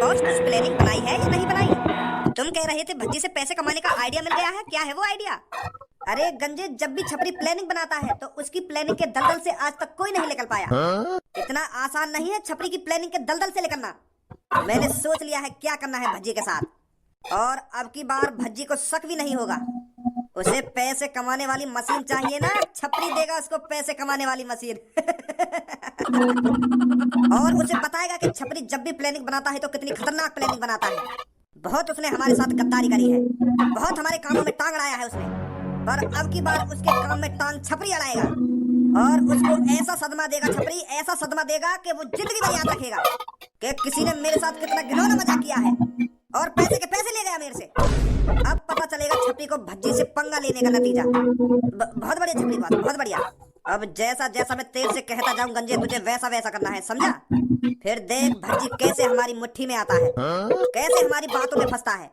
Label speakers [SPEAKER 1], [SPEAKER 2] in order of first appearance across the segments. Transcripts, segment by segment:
[SPEAKER 1] Boss कुछ planning बनाई है या नहीं बनाई? तुम कह रहे थे भज्जी से पैसे कमाने का आइडिया मिल गया है, क्या है वो आइडिया? अरे गंजे, जब भी छपरी प्लानिंग बनाता है तो उसकी प्लानिंग के दलदल से आज तक कोई नहीं निकल पाया। इतना आसान नहीं है छपरी की प्लानिंग के दलदल से निकलना। मैंने सोच लिया है क्या करना है भज्जी के साथ, और अब की बार भज्जी को शक भी नहीं होगा। उसे पैसे कमाने वाली मशीन चाहिए ना, छपरी देगा उसको पैसे कमाने वाली मशीन। और उसे बताएगा कि छपरी जब भी प्लानिंग बनाता है तो कितनी खतरनाक प्लानिंग बनाता है। बहुत उसने हमारे साथ गद्दारी करी है, बहुत हमारे कामों में टांग अड़ाया है उसने, पर अब की बार उसके काम में टांग छपरी अड़ाएगा और उसको ऐसा सदमा देगा छपरी, ऐसा सदमा देगा कि वो जिंदगी भर याद रखेगा कि किसी ने मेरे साथ कितना घिनौना मजाक किया है और पैसे के पैसे ले गया मेरे से। अब पता चलेगा छपरी को भज्जी से पंगा लेने का नतीजा। बहुत बढ़िया छपरी, बात बहुत बढ़िया। अब जैसा जैसा मैं तेल से कहता जाऊं गंजे, तुझे वैसा वैसा करना है, समझा? फिर देख भज्जी कैसे हमारी मुट्ठी में आता है, कैसे हमारी बातों में फंसता है।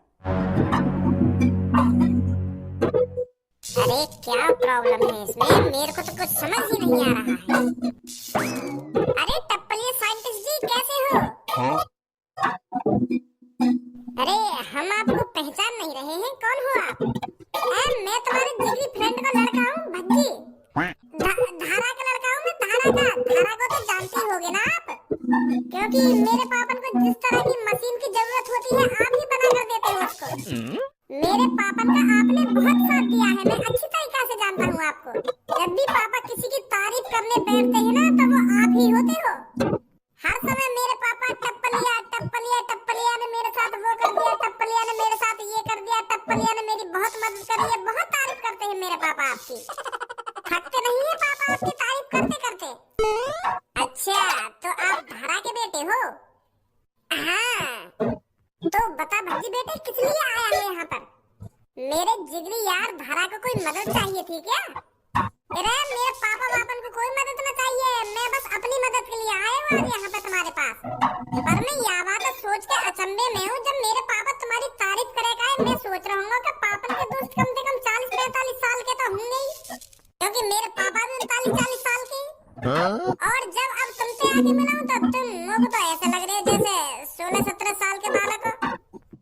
[SPEAKER 2] अरे क्या प्रॉब्लम है इसमें, मेरे को तो कुछ समझ ही नहीं आ रहा है। अरे टप्पलिया साइंटिस्ट जी कैसे हो? अरे हम आपको पहचान नहीं रहे हैं, कौन हो आप? मैं तुम्हारे जिगरी फ्रेंड का लड़का हूँ भज्जी, धारा का लड़का हूँ मैं, धारा को तो जानते ही होगे ना आप, क्योंकि मेरे पापन को जिस तरह की मशीन की जरूरत होती है आप ही बना कर देते हो उसको। मेरे पापन का आपने बहुत साथ दिया है, मैं अच्छी तरीके से जानता हूँ आपको। जब भी पापा किसी की तारीफ करने बैठते हैं ना तो वो आप ही होते हो। हर समय मेरे पापा टप्पलिया टप्पलिया टप्पलिया ने मेरे साथ वो कर दिया, टप्पलिया ने मेरे साथ ये कर दिया, टप्पलिया ने मेरी बहुत मदद करी है, बहुत तारीफ करते हैं मेरे पापा आपकी। थकते नहीं है पापा आपकी तारीफ करते करते। अच्छा तो आप धारा के बेटे हो? हाँ तो बता भज्जी बेटे किस लिए आया है यहाँ पर? मेरे जिगरी यार धारा को कोई मदद चाहिए थी क्या? अरे मेरे पापा वापन को कोई मदद न चाहिए, मैं बस अपनी मदद के लिए आया हूँ यहाँ पे तुम्हारे पास। पर मैं यह बात सोच के अचंभे में हूँ, जब मेरे पापा तुम्हारी तारीफ करेगा मैं सोच रहा हूँ कि पापन के दोस्त कम से कम 40-45 साल के तो होंगे ही, क्योंकि मेरे पापा भी 39-40 साल के। और जब अब तुमसे आगे मिला हूँ तो तुम लोग तो ऐसे लग रहे हो जैसे 16-17 साल के बालक हो।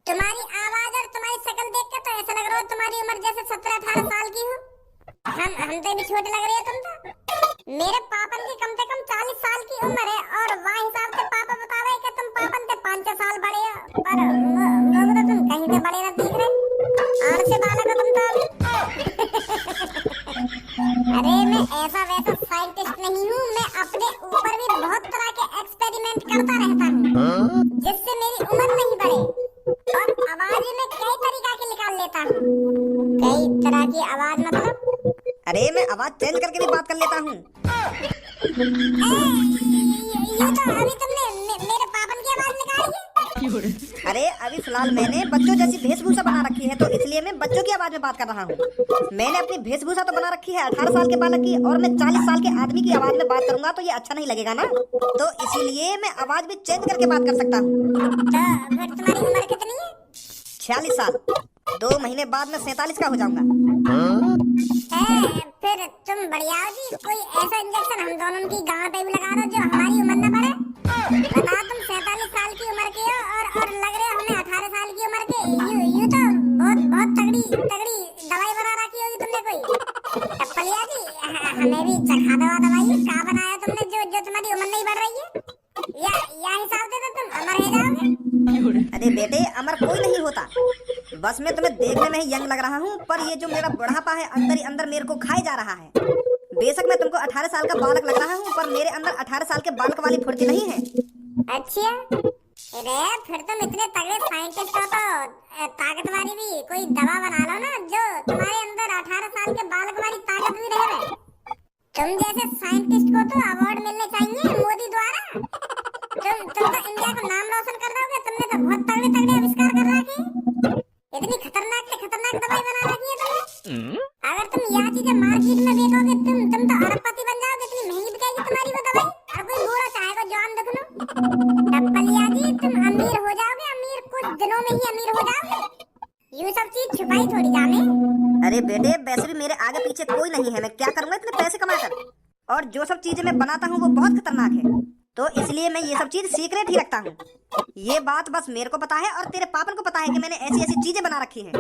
[SPEAKER 2] तुम्हारी आवाज और तुम्हारी शक्ल देख के तो ऐसा लग रहा हो तुम्हारी उम्र जैसे 17-18 साल की हो। हम तो भी छोटे लग रहे हो तुम तो। मेरे पापन की कम से कम 40 साल की उम्र है और वह हिसाब से पापा बतावे कि तुम पापन से 5-6 साल बड़े हो, पर लोग तो तुम कहीं से बड़े न दिख रहे और से बालक हो तुम तो अभी। अरे मैं ऐसा वैसा साइंटिस्ट नहीं हूँ, मैं अपने ऊपर भी बहुत तरह के एक्सपेरिमेंट करता रहता हूँ जिससे मेरी उम्र नहीं बढ़े, और आवाज में कई तरीका के निकाल लेता हूँ। कई तरह की आवाज मतलब?
[SPEAKER 1] अरे मैं आवाज चेंज करके भी बात कर लेता हूँ।
[SPEAKER 2] ये तो अभी तुमने मेरे पापन की आवाज निकाली है।
[SPEAKER 1] अरे अभी फिलहाल मैंने बच्चों जैसी वेशभूषा बना रखी है तो इसलिए मैं बच्चों की आवाज में बात कर रहा हूँ। मैंने अपनी वेशभूषा तो बना रखी है 18 साल के बालक की, और मैं 40 साल के आदमी की आवाज में बात करूंगा तो ये अच्छा नहीं लगेगा ना, तो इसीलिए मैं आवाज भी चेंज करके बात कर सकता हूँ।
[SPEAKER 2] तो फिर तुम्हारी उम्र कितनी है?
[SPEAKER 1] 46 साल। 2 महीने बाद मैं 47 का हो जाऊंगा।
[SPEAKER 2] फिर तुम बढ़िया हो जी, कोई ऐसा इंजेक्शन हम दोनों की गांड पे भी लगा दो जो हमारी उम्र न बढ़े। बताओ तुम 47 साल की उम्र के हो और लग रहे हो हमें 18 साल की उम्र के। यू तो बहुत तगड़ी दवाई बना रखी होगी तुमने कोई। टप्पलिया जी हमें भी चखा दवा दवाई क्या बनाया तुमने जो तुम्हारी उम्र नहीं बढ़ रही है, या हिसाब से तो तुम अमर हो जाओगे।
[SPEAKER 1] अरे बेटे अमर कोई नहीं होता, बस मैं तुम्हें देखने में ही यंग लग रहा हूँ, पर ये जो मेरा बुढ़ापा है अंदर ही अंदर मेरे को खाए जा रहा है। बेशक मैं तुमको 18 साल का बालक लग रहा हूँ, पर मेरे अंदर 18 साल के बालक वाली फुर्ती नहीं है।
[SPEAKER 2] अच्छा अरे फिर तुम इतने तगड़े साइंटिस्ट हो तो ताकत वाली भी कोई दवा बना लो ना जो तुम्हारे अंदर 18 साल के बालक वाली ताकत भी रहे। तुम जैसे साइंटिस्ट को तो अवार्ड मिलने चाहिए मोदी द्वारा। तुम तो इंडिया का नाम रोशन कर दोगे, तुमने तो बहुत तगड़े आविष्कार कर रखे, इतनी खतरनाक से खतरनाक दवाई बना रखी है तुमने। अगर तुम यह चीजें मार्केट में बेचोगे तुम तो अरबपति बन जाओगे, इतनी महंगी बिकेगी तुम्हारी वो दवाई, और कोई बूढ़ा चाहेगा जवान देख लो। टप्पलिया जी तुम अमीर हो जाओगे, अमीर कुछ दिनों में ही अमीर हो जाओगे। ये सब चीज छुपाई थोड़ी जाने।
[SPEAKER 1] अरे बेटे वैसे भी मेरे आगे पीछे कोई नहीं है, मैं क्या करूंगा इतने पैसे कमाकर, और जो सब चीजें मैं बनाता हूँ वो बहुत खतरनाक है। तो इसलिए मैं ये सब चीज सीक्रेट ही रखता हूँ। ये बात बस मेरे को पता है और तेरे पापन को पता है कि मैंने ऐसी ऐसी चीजें बना रखी हैं।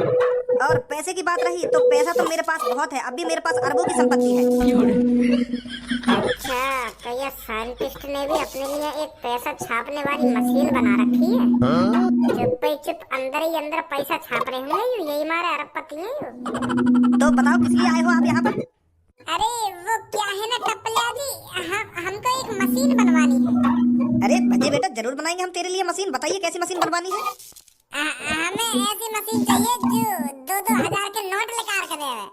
[SPEAKER 1] और पैसे की बात रही तो पैसा तो मेरे पास बहुत है, अभी मेरे पास अरबों की संपत्ति है।
[SPEAKER 2] अच्छा, तो ये साइंटिस्ट ने भी अपने लिए एक पैसा छापने वाली मशीन बना रखी है। चुप ही चुप अंदर ही अंदर पैसा छाप रहे होंगे, यही मारे अरबपति हैं यो।
[SPEAKER 1] तो बताओ किस लिए आए हो आप यहाँ पर?
[SPEAKER 2] अरे वो क्या है ना टपलिया जी, हमको एक मशीन बनवानी है।
[SPEAKER 1] अरे भजे बेटा, जरूर बनाएंगे हम तेरे लिए मशीन। बताइए कैसी मशीन बनवानी है?
[SPEAKER 2] हमें ऐसी मशीन चाहिए जो 2-2 हजार के नोट निकाल के देवे।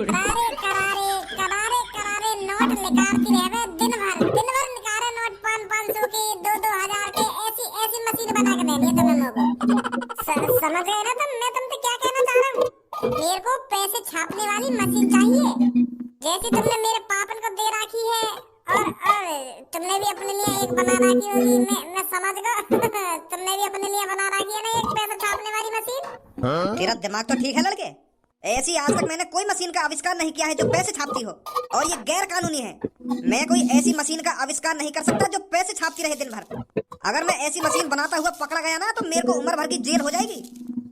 [SPEAKER 2] करारे करारे करारे करारे नोट निकालती रहे दिन भर निकाले नोट 500-500 के, 2-2 हजार के। ऐसी ऐसी मशीन बना के देनी है तुम्हें लोगों। समझ गए ना तुम? मैं तुमसे क्या कहना चाह रहा हूँ? मेरे को पैसे छापने वाली मशीन चाहिए, जैसे तुमने मेरे पापन को दे रखी है, और तुमने भी अपने लिए एक बना रखी होगी। मैं समझ गया तुमने भी अपने लिए बना रखी है ना एक पैसा छापने वाली मशीन।
[SPEAKER 1] तेरा दिमाग तो ठीक है लड़के। ऐसी आज तक मैंने कोई मशीन का आविष्कार नहीं किया है जो पैसे छापती हो, और ये गैर कानूनी है। मैं कोई ऐसी मशीन का आविष्कार नहीं कर सकता जो पैसे छापती रहे दिन भर। अगर मैं ऐसी मशीन बनाता हुआ पकड़ा गया ना तो मेरे को उम्र भर की जेल हो जाएगी।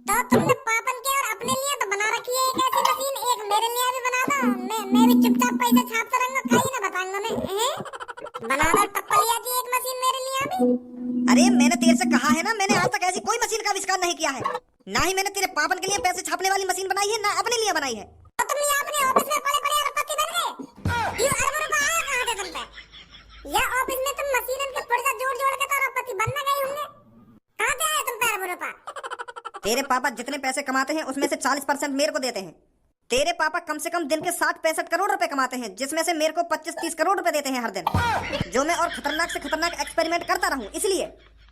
[SPEAKER 2] तो तुमने पापन के और अपने लिए तो बना रखी है एक ऐसी मशीन, एक मेरे लिए भी बना दो। मैं भी चुपचाप पैसे छापता रहूंगा, कहीं ना बताऊंगा मैं। बना दो टप्पलिया जी एक मशीन मेरे लिए भी।
[SPEAKER 1] अरे मैंने तेरे से कहा है ना, मैंने आज तक ऐसी कोई मशीन का आविष्कार नहीं किया है। ना ही मैंने तेरे पापन के लिए पैसे छापने वाली मशीन बनाई है, ना अपने लिए बनाई है।
[SPEAKER 2] तो तुम ये अपने ऑफिस में बड़े-बड़े अरबपति बन गए? ये अरबों रुपए आया कहाँ से तुम पे? या ऑफिस में तुम मशीनन के पुर्जा जोड़-जोड़ के तो अरबपति बन ना गए होंगे? कहाँ से आए तुम पे अरबों रुपए?
[SPEAKER 1] तेरे पापा जितने पैसे कमाते हैं उसमें से 40% मेरे को देते हैं। तेरे पापा कम से कम दिन के 60-65 करोड़ रुपए कमाते हैं, जिसमें से मेरे को 25-30 करोड़ रुपए देते हैं हर दिन, जो मैं और खतरनाक से खतरनाक एक्सपेरिमेंट करता रहूं इसलिए।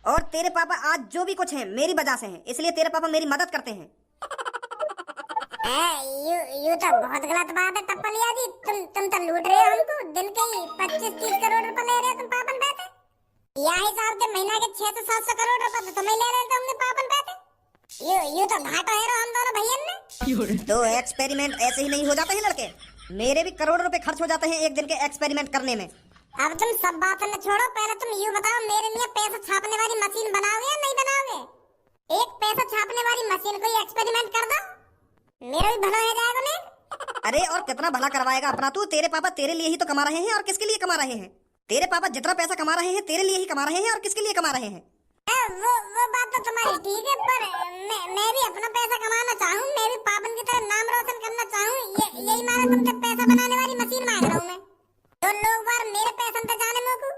[SPEAKER 1] और तेरे पापा आज जो भी कुछ है मेरी वजह से है, इसलिए तेरे पापा मेरी मदद करते हैं।
[SPEAKER 2] यू तो बहुत गलत बात है टप्पलिया जी। तुम तो लूट रहे हो हमको। दिन के ही 25-30 करोड़ रुपए ले रहे हो तुम पापन पैसे। या हिसाब से महीना के 600 से 700 करोड़ रुपए तो तुम्हें ले रहे होंगे पापन पैसे। यू तो घाटा है हम दोनों भैया ने।
[SPEAKER 1] तो एक्सपेरिमेंट ऐसे ही नहीं हो जाते हैं लड़के। मेरे भी करोड़ों रुपए खर्च हो जाते हैं एक दिन के एक्सपेरिमेंट करने में।
[SPEAKER 2] अब तुम सब बातें न छोड़ो, पहले तुम यू बताओ मेरे लिए पैसा छापने वाली मशीन बनाओगे या नहीं बनाओगे? एक पैसा छापने वाली मशीन को ही एक्सपेरिमेंट कर दो, मेरा भी भला हो जाएगा नहीं?
[SPEAKER 1] अरे और कितना भला करवाएगा अपना तू? तेरे पापा तेरे लिए ही तो कमा रहे हैं, और किसके लिए कमा रहे हैं? तेरे पापा जितना पैसा कमा रहे हैं तेरे लिए ही कमा रहे हैं, और किसके लिए कमा रहे हैं?
[SPEAKER 2] वो बात तो तुम्हारी ठीक है, पर मैं भी अपना पैसा कमाना चाहूँ। मैं भी पापन की तरह नाम रोशन करना चाहूँ। यही मारा तुमसे पैसा बनाने वाली मशीन मांग रहा हूँ मैं। तो लोग बार मेरे पैसे पे जाने मोकू।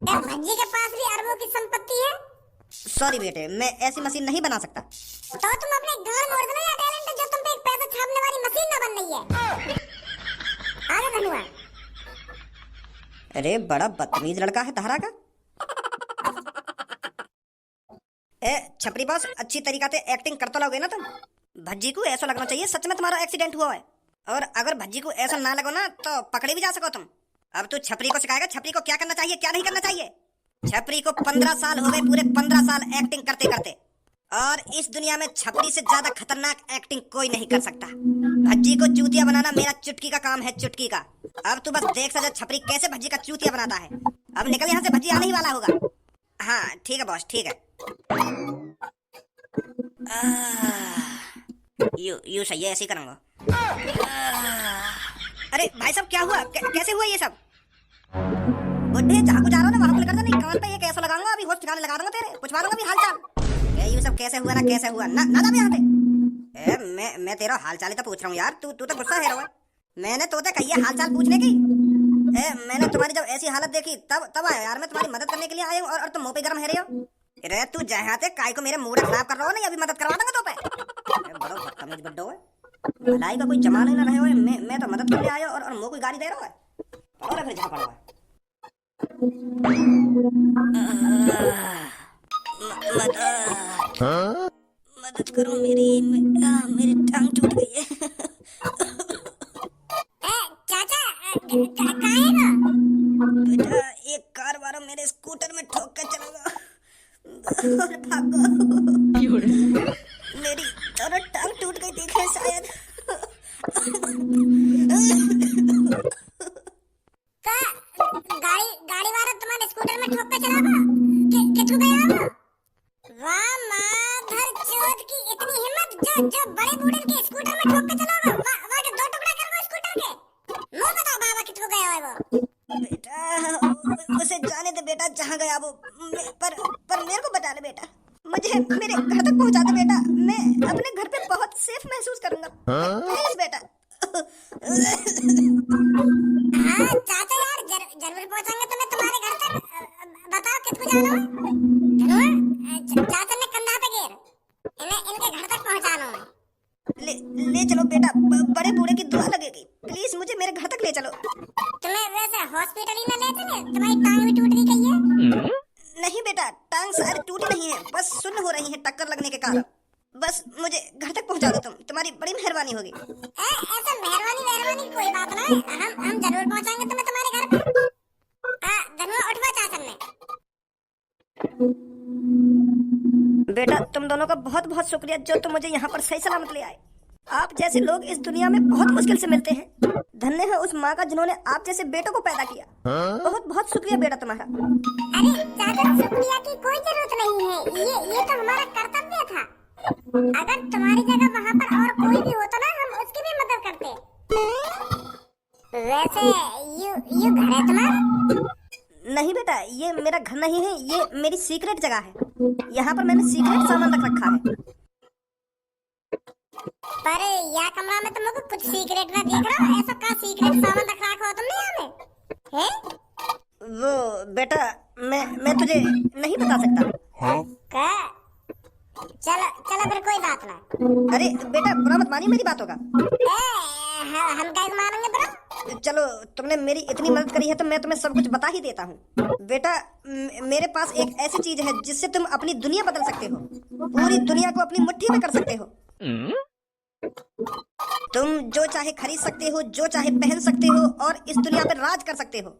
[SPEAKER 2] क्या भज्जी के पास भी अरबों की संपत्ति है?
[SPEAKER 1] सॉरी बेटे, मैं ऐसी मशीन नहीं बना सकता।
[SPEAKER 2] तो तुम अपने घर मोड़ दो या टैलेंट है जो तुम पे एक पैसा छापने वाली मशीन ना बन रही है। आगे धनुआ।
[SPEAKER 1] अरे बड़ा बदतमीज लड़का है तहरा का। ए छपरी बॉस, अच्छी तरीका से एक्टिंग करते लोगे ना तुम। भज्जी को ऐसा लगना चाहिए सच में तुम्हारा एक्सीडेंट हुआ है, और अगर भज्जी को ऐसा ना लगो ना तो पकड़े भी जा सको तुम। अब तू छपरी को सिखाएगा छपरी को क्या करना चाहिए क्या नहीं करना चाहिए। छपरी को 15 साल हो गए, पूरे 15 साल एक्टिंग करते करते, और इस दुनिया में छपरी से ज्यादा खतरनाक एक्टिंग कोई नहीं कर सकता। भज्जी को चूतिया बनाना मेरा चुटकी का काम है, चुटकी का। अब तू बस देख सजा छपरी कैसे भज्जी का चूतिया बनाता है। अब निकल यहाँ से, भज्जी आने ही वाला होगा। हाँ ठीक है बॉस, ठीक है। यू सही है, ऐसे ही करूँगा। अरे भाई साहब क्या हुआ? कैसे हुआ ये सब? बुड्ढे जहाँ को जा रहा हो ना वहाँ को लेकर जा, नहीं कान पे ये कैसा लगाऊंगा, अभी होश ठिकाने लगा दूंगा तेरे, पूछवा दूंगा अभी हाल चाल। ये सब कैसे हुआ ना कैसे हुआ ना ना जा यहाँ पे। मैं तेरा हाल चाल ही तो पूछ रहा हूँ यार, तू तो गुस्सा है रहा। मैंने तो कही है हाल चाल पूछने की। मैंने तुम्हारी जब ऐसी हालत देखी तब आया यार, मैं तुम्हारी मदद करने के लिए आया हूँ, और तुम मुंह पे गरम है रहे हो। अरे तू जहां काय को मेरे मूड खराब कर रहा हो ना, अभी मदद करवा दूंगा तो पे। बड़ा बदतमीज बड्डो है, भलाई का कोई जमाना ही ना रहे हो। मैं तो मदद करने आया और मुंह कोई गाली दे रहा है। और फिर झापड़ हुआ मदद करो मेरी टांग टूट गई है।
[SPEAKER 2] चाचा कहाँ है ना?
[SPEAKER 1] बेटा एक कार वाला मेरे स्कूटर में ठोक के चला गया और भागो। मेरी दोनों टांग टूट गई थी शायद।
[SPEAKER 2] गाड़ी वाला तुम्हारे स्कूटर में ठोक के चला वाह माधर चोद की इतनी हिम्मत, जो जो बड़े बूढ़े के स्कूटर में ठोक के चलोगे, वाह के दो टुकड़ा कर दो स्कूटर के। मुंह बताओ बाबा किसको गया है वो।
[SPEAKER 1] बेटा उसे जाने दे बेटा, जहाँ गया वो। पर मेरे को बता दे बेटा, मुझे मेरे घर तक पहुँचा दे बेटा, मैं अपने घर पे बहुत सेफ महसूस करूंगा। प्लीज बेटा।
[SPEAKER 2] हाँ चाचा यार, जरूर पहुंचाएंगे तुम्हें तुम्हारे घर तक। बताओ किसको जाना है? धनुआ चाचा ने कंधा पे गिर, इनके घर तक पहुंचाना है।
[SPEAKER 1] ले चलो बेटा, बड़े बूढ़े की दुआ लगेगी। प्लीज मुझे मेरे घर तक ले चलो।
[SPEAKER 2] तुम्हें वैसे हॉस्पिटल ही ना ले चले? तुम्हारी टांग भी टूट गई कही है।
[SPEAKER 1] नहीं बेटा, टांग शायद टूटी नहीं है, बस सुन्न हो रही है टक्कर लगने के कारण। बस मुझे घर तक पहुंचा दो, तुम्हारी बड़ी मेहरबानी होगी।
[SPEAKER 2] ऐसा मेहरबानी कोई बात ना है, हम जरूर पहुंचाएंगे तुम्हें तुम्हारे घर पे। धनुआ उठवा चाचा ने।
[SPEAKER 1] बेटा तुम दोनों का बहुत बहुत शुक्रिया, जो तुम मुझे यहाँ पर सही सलामत ले आए। आप जैसे लोग इस दुनिया में बहुत मुश्किल से मिलते हैं। धन्य है उस माँ का जिन्होंने आप जैसे बेटों को पैदा किया। बहुत बहुत शुक्रिया बेटा तुम्हारा।
[SPEAKER 2] अरे चाचा, शुक्रिया की कोई जरूरत नहीं है, ये तो हमारा कर्तव्य था। अगर तुम्हारी जगह वहाँ पर और कोई भी होता ना, हम उसकी भी मदद करते। वैसे ये घर है तुम्हारा?
[SPEAKER 1] नहीं बेटा, ये मेरा घर नहीं है, ये मेरी सीक्रेट जगह है। यहाँ पर मैंने सीक्रेट सामान रख रखा है।
[SPEAKER 2] पर यह कमरा में तुमको कुछ सीक्रेट ना दिख रहा हो, ऐसा का सीक्रेट सामान रख रखा हो तुमने यहाँ में? हैं?
[SPEAKER 1] वो बेटा मैं तुझे नहीं बता सकता।
[SPEAKER 2] का? चलो फिर कोई बात ना।
[SPEAKER 1] अरे बेटा बुरा मत मानिए मेरी बातों का।
[SPEAKER 2] हम क्या मानेंगे बुरा?
[SPEAKER 1] चलो तुमने मेरी इतनी मदद करी है तो मैं तुम्हें सब कुछ बता ही देता हूँ। बेटा मेरे पास एक ऐसी चीज है जिससे तुम अपनी दुनिया बदल सकते हो, पूरी दुनिया को अपनी मुट्ठी में कर सकते हो। तुम जो चाहे खरीद सकते हो, जो चाहे पहन सकते हो और इस दुनिया पर राज कर सकते हो।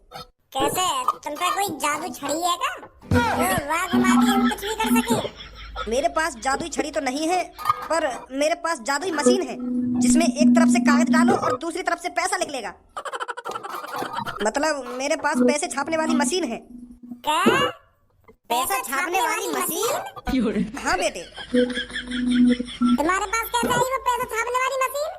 [SPEAKER 2] कैसे? तुम पे कोई जादू छड़ी है क्या, जो वाह घुमा के हम कुछ भी कर सके?
[SPEAKER 1] मेरे पास जादुई छड़ी तो नहीं है, पर मेरे पास जादुई मशीन है जिसमें एक तरफ से कागज डालो और दूसरी तरफ से पैसा निकलेगा। मतलब मेरे पास पैसे छापने वाली मशीन है।
[SPEAKER 2] क्या? पैसा छापने वाली मशीन?
[SPEAKER 1] हाँ बेटे।
[SPEAKER 2] तुम्हारे पास कैसे आई वो पैसा छापने वाली मशीन?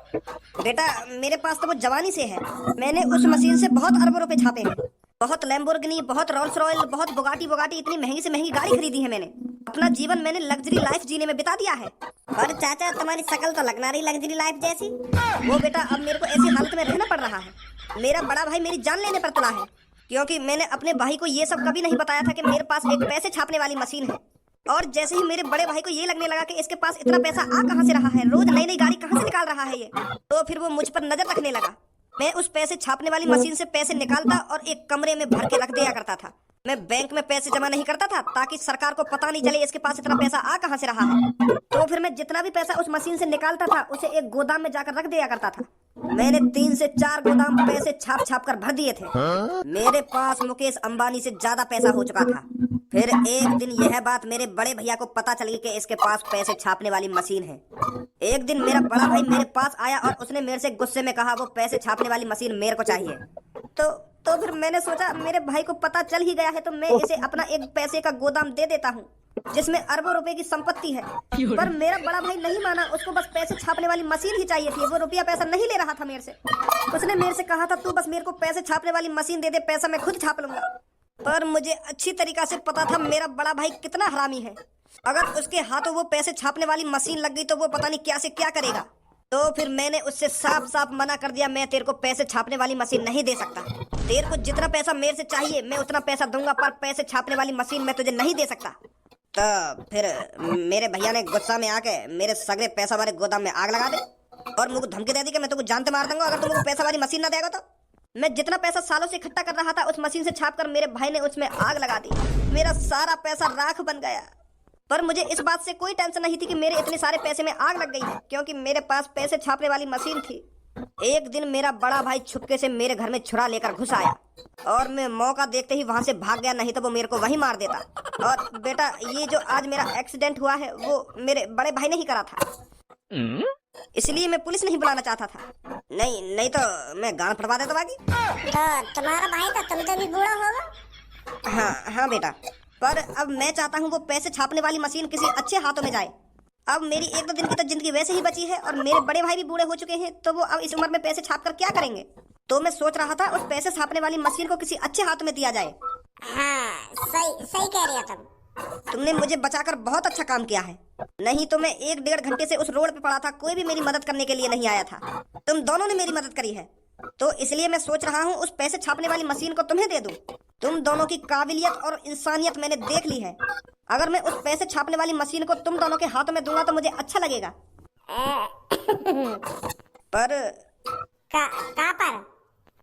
[SPEAKER 1] बेटा मेरे पास तो वो जवानी से है। मैंने उस मशीन से बहुत अरबों रुपए छापे हैं। बहुत लैम्बोर्गिनी, बहुत रोल्स रॉयल, बहुत बुगाटी, इतनी महंगी से महंगी गाड़ी खरीदी है मैंने। अपना जीवन मैंने लग्जरी लाइफ जीने में बिता दिया है। और चाचा तुम्हारी शक्ल तो लगना रही लग्जरी लाइफ जैसी। वो बेटा अब मेरे को ऐसी हालत में रहना पड़ रहा है। मेरा बड़ा भाई मेरी जान लेने पर तुला है, क्योंकि मैंने अपने भाई को ये सब कभी नहीं बताया था कि मेरे पास एक पैसे छापने वाली मशीन है। और जैसे ही मेरे बड़े भाई को ये लगने लगा कि इसके पास इतना पैसा आ कहाँ से रहा है, रोज नई नई गाड़ी कहाँ से निकाल रहा है ये, तो फिर वो मुझ पर नजर रखने लगा। मैं उस पैसे छापने वाली मशीन से पैसे निकालता और एक कमरे में भर के रख दिया करता था। मैं बैंक में पैसे जमा नहीं करता था ताकि सरकार को पता नहीं चले इसके पास इतना पैसा आ कहाँ से रहा है। तो फिर मैं जितना भी पैसा उस मशीन से निकालता था उसे एक गोदाम में जाकर रख दिया करता था। मैंने 3 से 4 गोदाम पैसे छाप कर भर दिए थे। मेरे पास मुकेश अंबानी से ज्यादा पैसा हो चुका था। फिर एक दिन यह बात मेरे बड़े भैया को पता चली कि इसके पास पैसे छापने वाली मशीन है। एक दिन मेरा बड़ा भाई मेरे पास आया और उसने मेरे से गुस्से में कहा वो पैसे छापने वाली मशीन मेरे को चाहिए। तो फिर मैंने सोचा मेरे भाई को पता चल ही गया है तो मैं इसे अपना एक पैसे का गोदाम दे देता हूँ जिसमें अरबों रुपए की संपत्ति है। पर मेरा बड़ा भाई नहीं माना, उसको बस पैसे छापने वाली मशीन ही चाहिए थी। वो रुपया पैसा नहीं ले रहा था मेरे से। उसने मेरे से कहा था तू बस मेरे को पैसे छापने वाली मशीन दे दे, पैसा मैं खुद छाप लूंगा। पर मुझे अच्छी तरीका से पता था मेरा बड़ा भाई कितना हरामी है। अगर उसके हाथों वो पैसे छापने वाली मशीन लग गई तो वो पता नहीं क्या से क्या करेगा। तो फिर मैंने उससे साफ साफ मना कर दिया, मैं तेरे को पैसे छापने वाली मशीन नहीं दे सकता। तेरे को जितना पैसा मेरे से चाहिए मैं उतना पैसा दूंगा, पर पैसे छापने वाली मशीन मैं तुझे नहीं दे सकता। तो फिर मेरे भैया ने गुस्सा में आके मेरे सगरे पैसा वाले गोदाम में आग लगा दे और मुझे धमकी दे दी कि मैं तुमको जान से मार दूंगा अगर तुम पैसा वाली मशीन ना देगा। तो मैं जितना पैसा सालों से इकट्ठा कर रहा था उस मशीन से छापकर मेरे भाई ने उसमें आग लगा दी। मेरा सारा पैसा राख बन गया। पर मुझे इस बात से कोई टेंशन नहीं थी कि मेरे इतने सारे पैसे में आग लग गई है, क्योंकि मेरे पास पैसे छापने वाली मशीन थी। एक दिन मेरा बड़ा भाई छुपके से मेरे घर में छुरा लेकर घुस आया और मैं मौका देखते ही वहां से भाग गया, नहीं तो वो मेरे को वहीं मार देता। और बेटा ये जो आज मेरा एक्सीडेंट हुआ है वो मेरे बड़े भाई ने ही करा था, इसलिए मैं पुलिस नहीं बुलाना चाहता था। नहीं तो मैं गान फटवा देता बाकी।
[SPEAKER 2] तो तुम्हारा भाई तो तुमसे भी बूढ़ा होगा।
[SPEAKER 1] हाँ बेटा। पर अब मैं चाहता हूँ वो पैसे छापने वाली मशीन किसी अच्छे हाथों में जाए। अब मेरी एक दो दिन की तो जिंदगी वैसे ही बची है और मेरे बड़े भाई भी बूढ़े हो चुके हैं, तो वो अब इस उम्र में पैसे छाप कर क्या करेंगे। तो मैं सोच रहा था उस पैसे छापने वाली मशीन को किसी अच्छे हाथ में दिया जाए।
[SPEAKER 2] हाँ सही सही कह रहे हो तुम।
[SPEAKER 1] तुमने मुझे बचाकर बहुत अच्छा काम किया है, नहीं तो मैं 1-1.5 घंटे से उस रोड पे पड़ा था, कोई भी मेरी मदद करने के लिए नहीं आया था। तुम दोनों ने मेरी मदद करी है, तो इसलिए मैं सोच रहा हूँ उस पैसे छापने वाली मशीन को तुम्हें दे दूं। तुम दोनों की काबिलियत और इंसानियत मैंने देख ली है। अगर मैं उस पैसे छापने वाली मशीन को तुम दोनों के हाथों में दूंगा तो मुझे अच्छा लगेगा। पर
[SPEAKER 2] का पर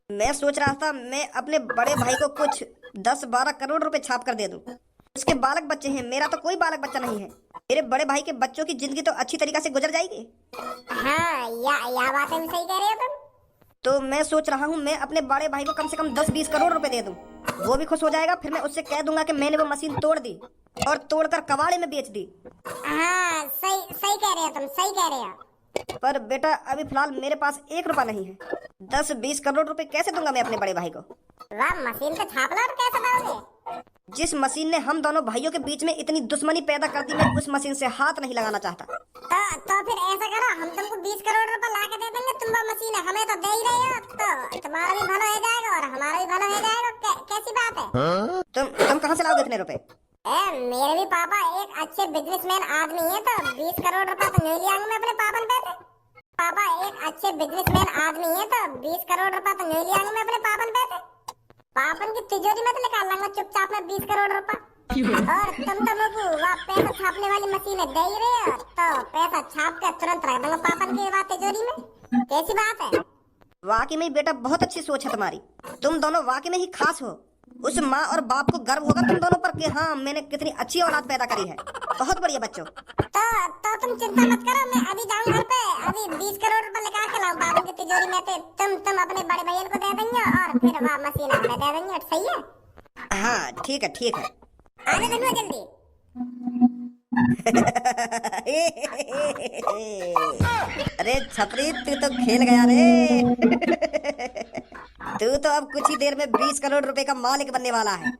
[SPEAKER 1] मैं सोच रहा था मैं अपने बड़े भाई को कुछ 10-12 करोड़ रुपए छाप कर दे दूं। उसके बालक बच्चे हैं, मेरा तो कोई बालक बच्चा नहीं है। मेरे बड़े भाई के बच्चों की जिंदगी तो अच्छी तरीके से गुजर जाएगी।
[SPEAKER 2] हाँ या बातें भी सही कह रहे हो तुम।
[SPEAKER 1] तो मैं सोच रहा हूँ मैं अपने बड़े भाई को कम से कम 10-20 करोड़ रुपए दे दूं। वो भी खुश हो जाएगा। फिर मैं उससे कह दूंगा कि मैंने वो मशीन तोड़ दी और तोड़कर कबाड़े में बेच दी।
[SPEAKER 2] हाँ सही सही कह रहे हो तुम, सही कह रहे हो।
[SPEAKER 1] पर बेटा अभी फिलहाल मेरे पास 1 रुपया नहीं है। 10-20 करोड़ रुपए कैसे दूंगा मैं अपने बड़े भाई को।
[SPEAKER 2] वाह, मशीन तो छाप लो और कैसे दोगे।
[SPEAKER 1] जिस मशीन ने हम दोनों भाइयों के बीच में इतनी दुश्मनी पैदा कर दी, मैं उस मशीन से हाथ नहीं लगाना चाहता।
[SPEAKER 2] तो फिर ऐसा करो, हम तुमको 20 करोड़ रुपए ला के दे देंगे, तुम वो मशीन हमें तो दे ही रहे हो, तो तुम्हारा भी भला हो जाएगा और हमारा भी भला हो जाएगा। कैसी बात है।
[SPEAKER 1] तुम कहाँ से लाओगे इतने रुपए।
[SPEAKER 2] मेरे भी पापा एक अच्छे बिजनेसमैन आदमी है, तो 20 करोड़ रुपए तो नहीं लियांगे मैं अपने पापन पे से। पापा एक अच्छे बिजनेसमैन आदमी है, तो 20 करोड़ रुपए तो नहीं लियांगे मैं अपने पापन पे से। पापन की तिजोरी में तो निकाल लाऊंगा चुपचाप में 20 करोड़ रुपए। और तुम तो मुझे वहाँ पैसा छापने वाली मशीन दे ही रहे हो, तो पैसा छाप कर तुरंत रख दूंगा पापन की वहाँ तिजोरी में। कैसी बात है।
[SPEAKER 1] वाकई में बेटा बहुत अच्छी सोच है तुम्हारी। तुम दोनों वाकई में ही खास हो। उस माँ और बाप को गर्व होगा तुम दोनों पर कि हाँ मैंने कितनी अच्छी औलाद पैदा करी है। बहुत बढ़िया बच्चों।
[SPEAKER 2] तो तुम चिंता मत करो, मैं अभी जाऊँ घर पे, अभी 20 करोड़ रुपए निकाल के लाऊं बाबू की तिजोरी में से। तुम अपने बड़े भैया को दे देंगे और फिर वह मशीन हमें दे देंगे। सही है।
[SPEAKER 1] हाँ ठीक है ठीक है।
[SPEAKER 2] आने देना जल्दी।
[SPEAKER 1] अरे छपरी तू तो खेल गया रे। तू तो अब कुछ ही देर में 20 करोड़ रुपए का मालिक बनने वाला है।